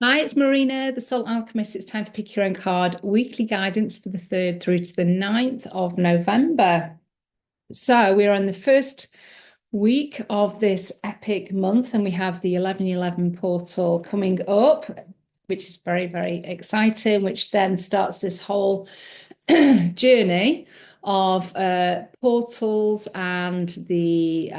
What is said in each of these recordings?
Hi, it's Marina, the Soul Alchemist. It's time to pick your own card. Weekly guidance for the 3rd through to the 9th of November. So we're on the first week of this epic month, and we have the 1111 portal coming up, which is very, very exciting, which then starts this whole journey of portals and the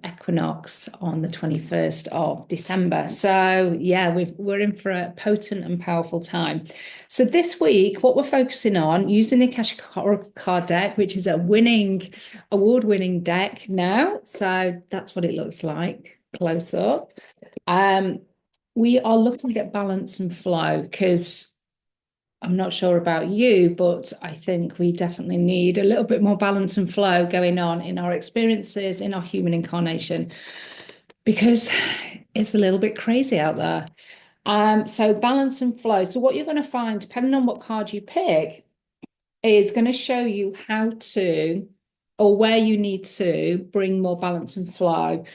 equinox on the 21st of December. So yeah, we're in for a potent and powerful time. So this week, what we're focusing on using the Akashic Oracle card deck, which is a award-winning deck now. So that's what it looks like close up. We are looking at balance and flow because I'm not sure about you, but I think we definitely need a little bit more balance and flow going on in our experiences, in our human incarnation, because it's a little bit crazy out there. So balance and flow. So what you're going to find, depending on what card you pick, is going to show you how to, or where you need to bring more balance and flow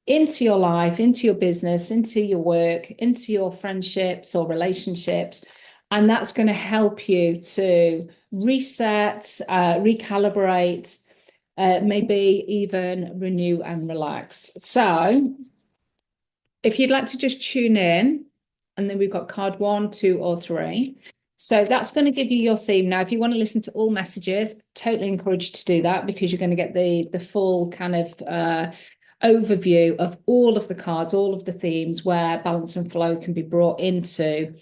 into your life, into your business, into your work, into your friendships or relationships. And that's going to help you to reset, recalibrate, maybe even renew and relax. So if you'd like to just tune in, and then we've got card 1, 2, or 3. So that's going to give you your theme. Now, if you want to listen to all messages, totally encourage you to do that, because you're going to get the full kind of overview of all of the cards, all of the themes where balance and flow can be brought into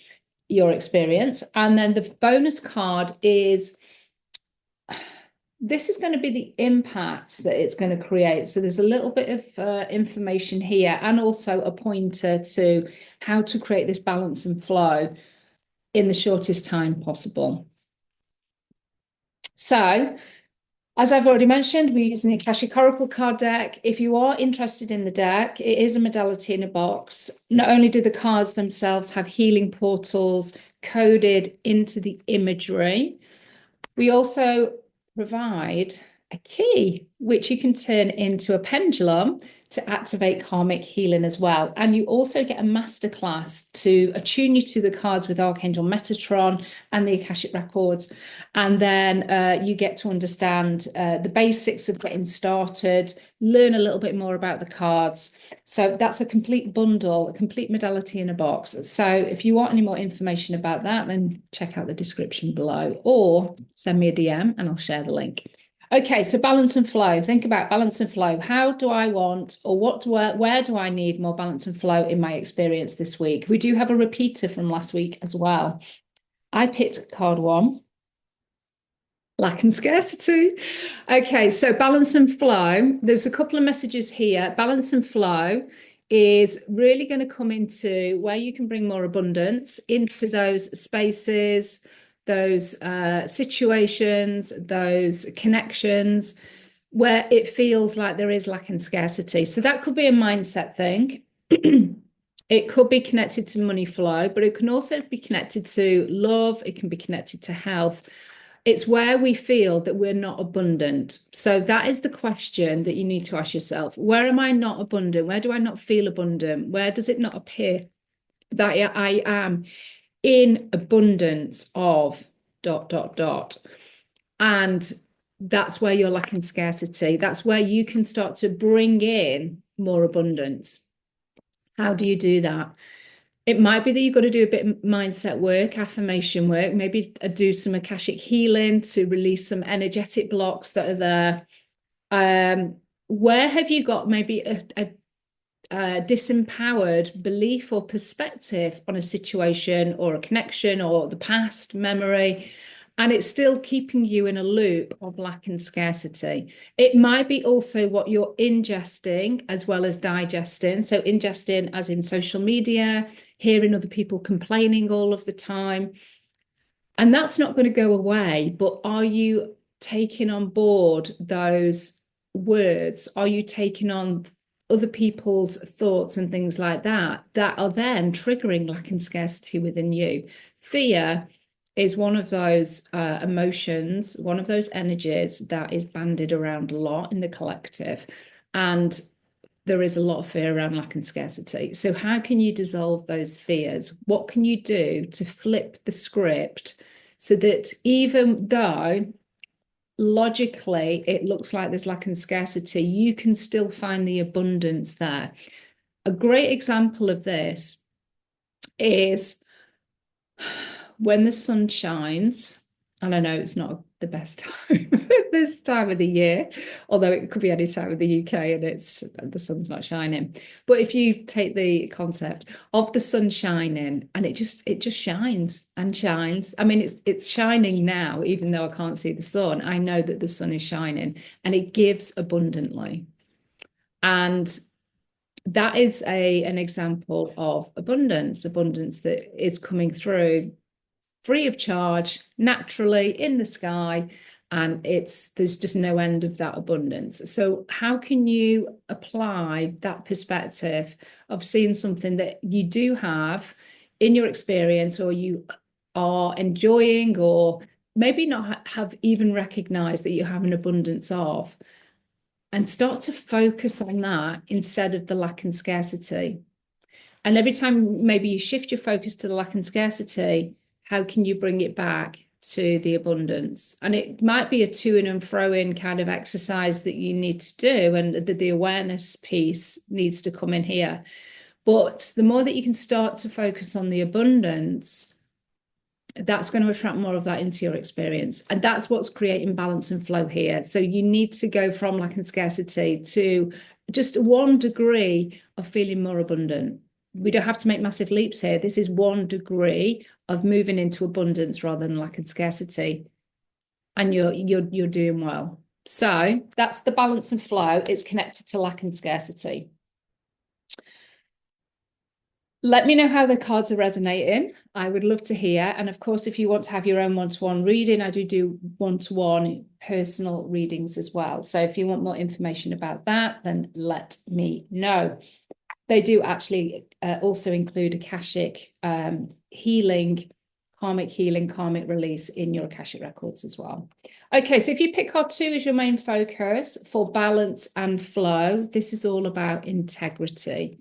your experience. And then the bonus card is, this is going to be the impact that it's going to create. So there's a little bit of information here, and also a pointer to how to create this balance and flow in the shortest time possible. So, as I've already mentioned, we're using the Akashic Oracle card deck. If you are interested in the deck, it is a modality in a box. Not only do the cards themselves have healing portals coded into the imagery, we also provide a key, which you can turn into a pendulum to activate karmic healing as well. And you also get a masterclass to attune you to the cards with Archangel Metatron and the Akashic Records. And then you get to understand the basics of getting started, learn a little bit more about the cards. So that's a complete bundle, a complete modality in a box. So if you want any more information about that, then check out the description below, or send me a DM and I'll share the link. Okay, so balance and flow. Think about balance and flow. How do I want, or where do I need more balance and flow in my experience this week? We do have a repeater from last week as well. I picked card 1, lack and scarcity. Okay, so balance and flow. There's a couple of messages here. Balance and flow is really going to come into where you can bring more abundance into those spaces, those situations, those connections where it feels like there is lack and scarcity. So that could be a mindset thing. It could be connected to money flow, but it can also be connected to love. It can be connected to health. It's where we feel that we're not abundant. So that is the question that you need to ask yourself. Where am I not abundant? Where do I not feel abundant? Where does it not appear that I am in abundance of ... And that's where you're lacking scarcity. That's where you can start to bring in more abundance. How do you do that? It might be that you've got to do a bit of mindset work, affirmation work, maybe do some Akashic healing to release some energetic blocks that are there. Where have you got maybe a disempowered belief or perspective on a situation or a connection or the past memory, and it's still keeping you in a loop of lack and scarcity? It might be also what you're ingesting as well as digesting. So ingesting as in social media, hearing other people complaining all of the time. And that's not going to go away, but are you taking on board those words? Are you taking on other people's thoughts and things like that are then triggering lack and scarcity within you? Fear is one of those emotions, one of those energies that is bandied around a lot in the collective. And there is a lot of fear around lack and scarcity. So how can you dissolve those fears? What can you do to flip the script so that even though logically it looks like there's lack and scarcity, you can still find the abundance there? A great example of this is when the sun shines. And I know it's not the best time this time of the year, although it could be any time of the UK and the sun's not shining. But if you take the concept of the sun shining, and it just shines and shines. I mean, it's shining now, even though I can't see the sun. I know that the sun is shining, and it gives abundantly. And that is an example of abundance that is coming through free of charge, naturally in the sky, and there's just no end of that abundance. So how can you apply that perspective of seeing something that you do have in your experience, or you are enjoying, or maybe not have even recognized that you have an abundance of, and start to focus on that instead of the lack and scarcity? And every time maybe you shift your focus to the lack and scarcity, how can you bring it back to the abundance? And it might be a to and fro in kind of exercise that you need to do, and the awareness piece needs to come in here. But the more that you can start to focus on the abundance, that's going to attract more of that into your experience. And that's what's creating balance and flow here. So you need to go from lack and scarcity to just 1 degree of feeling more abundant. We don't have to make massive leaps here. This is 1 degree of moving into abundance rather than lack and scarcity. And you're doing well. So that's the balance and flow. It's connected to lack and scarcity. Let me know how the cards are resonating. I would love to hear. And of course, if you want to have your own one-to-one reading, I do one-to-one personal readings as well. So if you want more information about that, then let me know. They do actually also include Akashic healing, karmic release in your Akashic records as well. Okay, so if you pick card 2 as your main focus for balance and flow, this is all about integrity.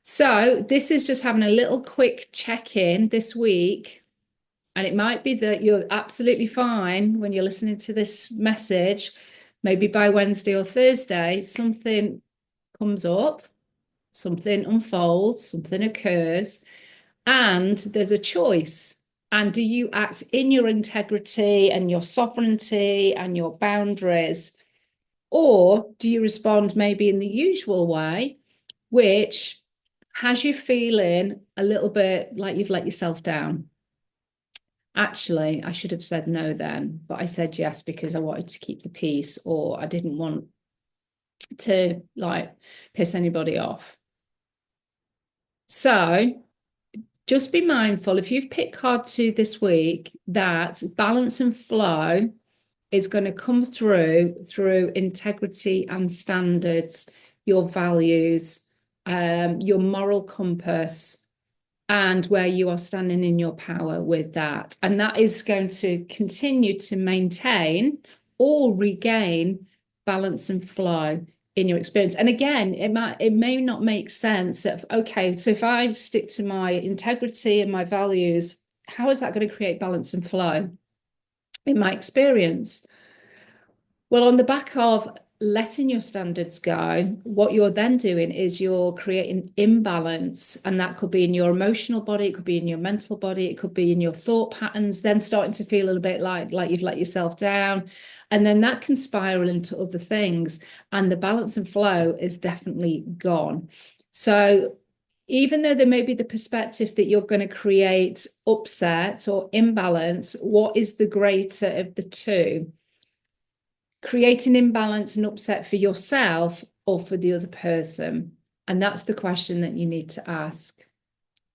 So this is just having a little quick check-in this week. And it might be that you're absolutely fine when you're listening to this message. Maybe by Wednesday or Thursday, something comes up, something unfolds, something occurs, and there's a choice. And do you act in your integrity and your sovereignty and your boundaries? Or do you respond maybe in the usual way, which has you feeling a little bit like you've let yourself down? Actually, I should have said no then, but I said yes because I wanted to keep the peace, or I didn't want to like piss anybody off. So just be mindful, if you've picked card 2 this week, that balance and flow is going to come through integrity and standards, your values, your moral compass, and where you are standing in your power with that. And that is going to continue to maintain or regain balance and flow in your experience. And again, it may not make sense that, okay, so if I stick to my integrity and my values, how is that going to create balance and flow in my experience? Well, on the back of letting your standards go, what you're then doing is you're creating imbalance, and that could be in your emotional body, it could be in your mental body, it could be in your thought patterns, then starting to feel a little bit like you've let yourself down, and then that can spiral into other things, and the balance and flow is definitely gone. So even though there may be the perspective that you're going to create upset or imbalance, what is the greater of the two? Creating imbalance and upset for yourself or for the other person? And that's the question that you need to ask.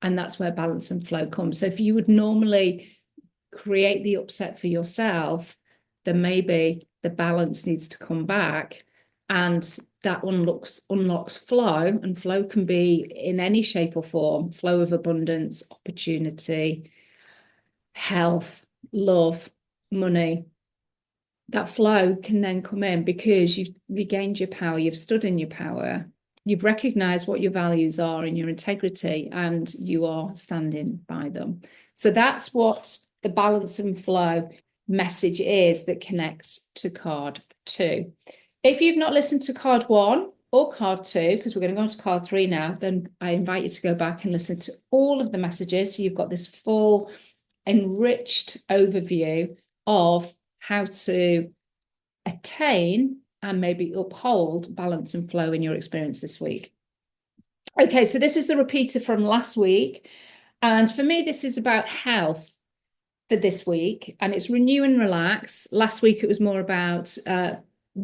And that's where balance and flow comes. So if you would normally create the upset for yourself, then maybe the balance needs to come back, and that unlocks flow. And flow can be in any shape or form: flow of abundance, opportunity, health, love, money. That flow can then come in because you've regained your power, you've stood in your power, you've recognized what your values are and your integrity, and you are standing by them. So that's what the balance and flow message is that connects to card 2. If you've not listened to card 1 or card 2, because we're going to go on to card 3 now, then I invite you to go back and listen to all of the messages. So you've got this full enriched overview of how to attain and maybe uphold balance and flow in your experience this week. Okay, so this is the repeater from last week. And for me, this is about health for this week. And it's renew and relax. Last week, it was more about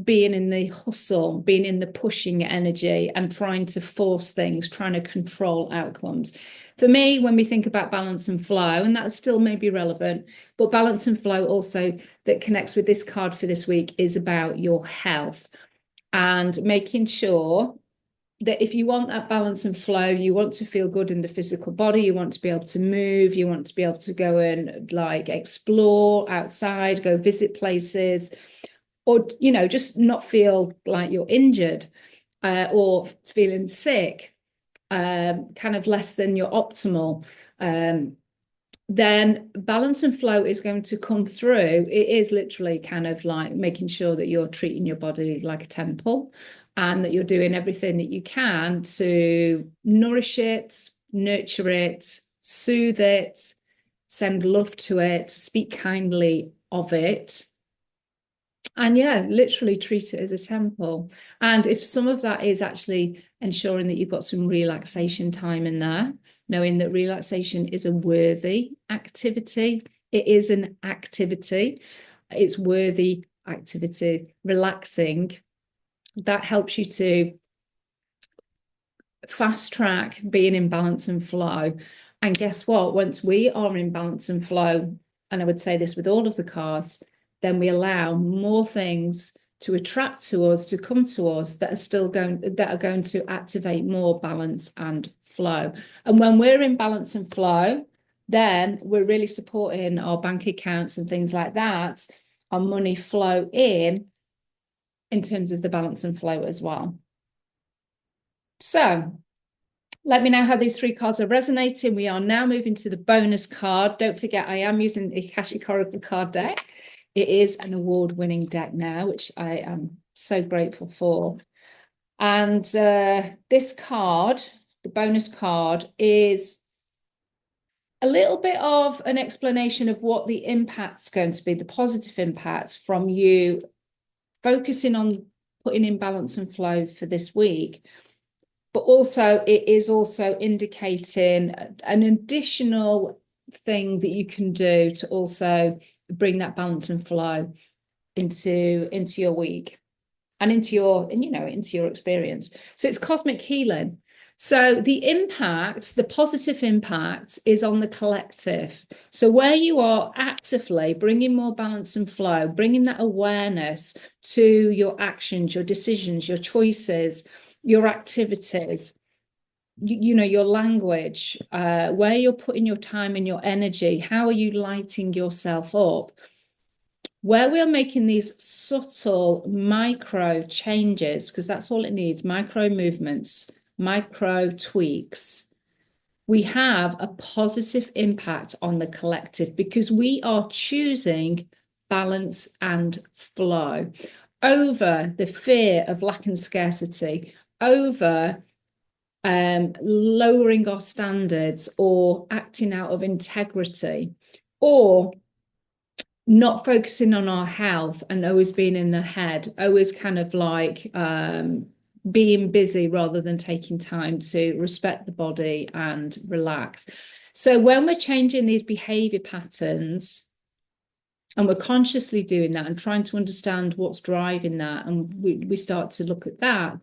being in the hustle, being in the pushing energy and trying to force things, trying to control outcomes. For me, when we think about balance and flow, and that still may be relevant, but balance and flow also that connects with this card for this week is about your health and making sure that if you want that balance and flow, you want to feel good in the physical body, you want to be able to move, you want to be able to go and like explore outside, go visit places, or, you know, just not feel like you're injured or feeling sick, kind of less than your optimal, then balance and flow is going to come through. It is literally kind of like making sure that you're treating your body like a temple and that you're doing everything that you can to nourish it, nurture it, soothe it, send love to it, speak kindly of it. And yeah, literally treat it as a temple. And if some of that is actually ensuring that you've got some relaxation time in there, knowing that relaxation is a worthy activity. It is an activity. It's worthy activity, relaxing. That helps you to fast track being in balance and flow. And guess what? Once we are in balance and flow, and I would say this with all of the cards, then we allow more things to attract to us, to come to us that are going to activate more balance and flow. And when we're in balance and flow, then we're really supporting our bank accounts and things like that, our money flow in terms of the balance and flow as well. So let me know how these 3 cards are resonating. We are now moving to the bonus card. Don't forget, I am using the Akashic Oracle card deck. It is an award-winning deck now, which I am so grateful for. And this card, the bonus card, is a little bit of an explanation of what the impact's going to be, the positive impact from you focusing on putting in balance and flow for this week. But also, it is also indicating an additional thing that you can do to also bring that balance and flow into your week and into your experience. So it's cosmic healing. So the impact, the positive impact, is on the collective. So where you are actively bringing more balance and flow, bringing that awareness to your actions, your decisions, your choices, your activities, your language, where you're putting your time and your energy, how are you lighting yourself up? Where we are making these subtle micro changes, because that's all it needs, micro movements, micro tweaks, we have a positive impact on the collective because we are choosing balance and flow over the fear of lack and scarcity, over lowering our standards or acting out of integrity, or not focusing on our health and always being in the head, always kind of like being busy rather than taking time to respect the body and relax. So when we're changing these behavior patterns and we're consciously doing that and trying to understand what's driving that, and we start to look at that,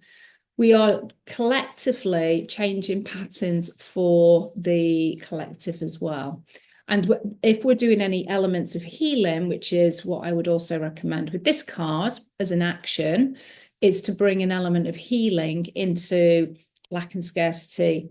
we are collectively changing patterns for the collective as well. And if we're doing any elements of healing, which is what I would also recommend with this card as an action, is to bring an element of healing into lack and scarcity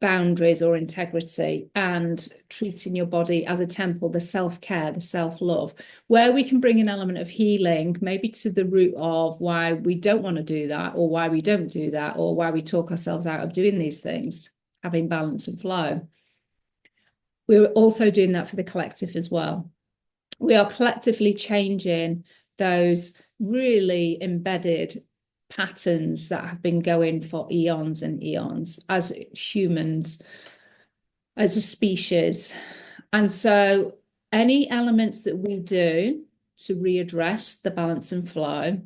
boundaries or integrity and treating your body as a temple, the self-care, the self-love, where we can bring an element of healing, maybe to the root of why we don't want to do that, or why we don't do that, or why we talk ourselves out of doing these things, having balance and flow. We're also doing that for the collective as well. We are collectively changing those really embedded patterns that have been going for eons and eons as humans, as a species. And so any elements that we do to readdress the balance and flow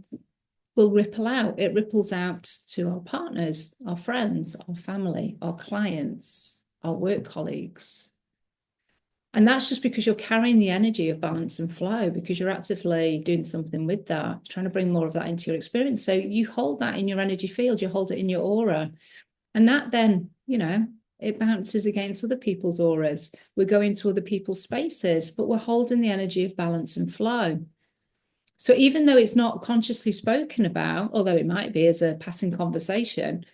will ripple out. It ripples out to our partners, our friends, our family, our clients, our work colleagues. And that's just because you're carrying the energy of balance and flow, because you're actively doing something with that, trying to bring more of that into your experience. So you hold that in your energy field, you hold it in your aura. And that then, it bounces against other people's auras. We're going to other people's spaces, but we're holding the energy of balance and flow. So even though it's not consciously spoken about, although it might be as a passing conversation,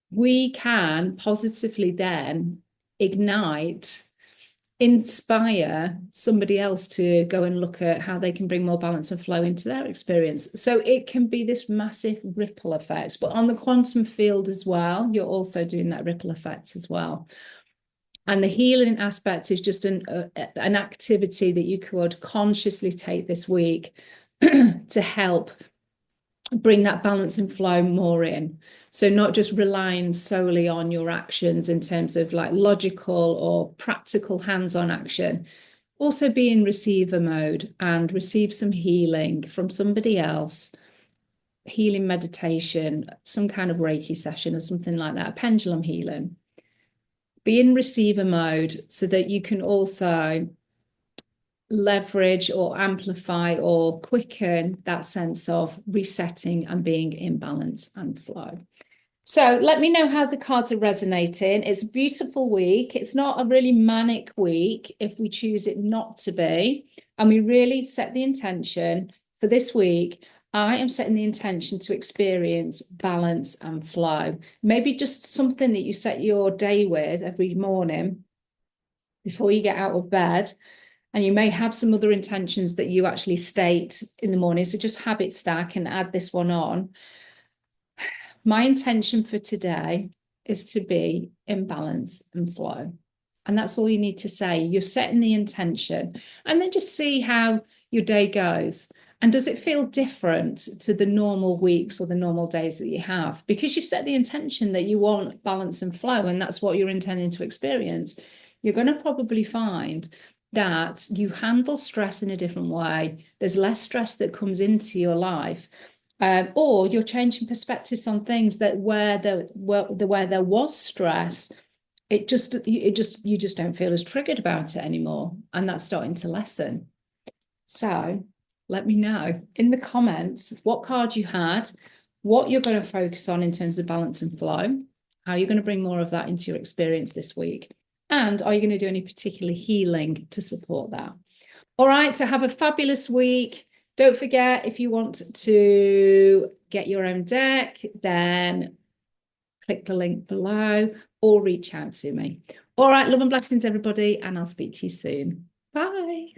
we can positively then ignite, inspire somebody else to go and look at how they can bring more balance and flow into their experience. So it can be this massive ripple effect, but on the quantum field as well, you're also doing that ripple effect as well. And the healing aspect is just an activity that you could consciously take this week to help bring that balance and flow more in. So not just relying solely on your actions in terms of like logical or practical hands-on action. Also be in receiver mode and receive some healing from somebody else, healing meditation, some kind of Reiki session or something like that, a pendulum healing. Be in receiver mode so that you can also leverage or amplify or quicken that sense of resetting and being in balance and flow. So let me know how the cards are resonating. It's a beautiful week. It's not a really manic week if we choose it not to be. And we really set the intention for this week. I am setting the intention to experience balance and flow. Maybe just something that you set your day with every morning before you get out of bed. And you may have some other intentions that you actually state in the morning. So just habit stack and add this one on. My intention for today is to be in balance and flow. And that's all you need to say. You're setting the intention and then just see how your day goes. And does it feel different to the normal weeks or the normal days that you have? Because you've set the intention that you want balance and flow, and that's what you're intending to experience. You're going to probably find that you handle stress in a different way. There's less stress that comes into your life, or you're changing perspectives on things that where there was stress, you just don't feel as triggered about it anymore, and that's starting to lessen. So let me know in the comments what card you had, what you're going to focus on in terms of balance and flow, how you're going to bring more of that into your experience this week. And are you going to do any particular healing to support that? All right, so have a fabulous week. Don't forget, if you want to get your own deck, then click the link below or reach out to me. All right, love and blessings, everybody, and I'll speak to you soon. Bye.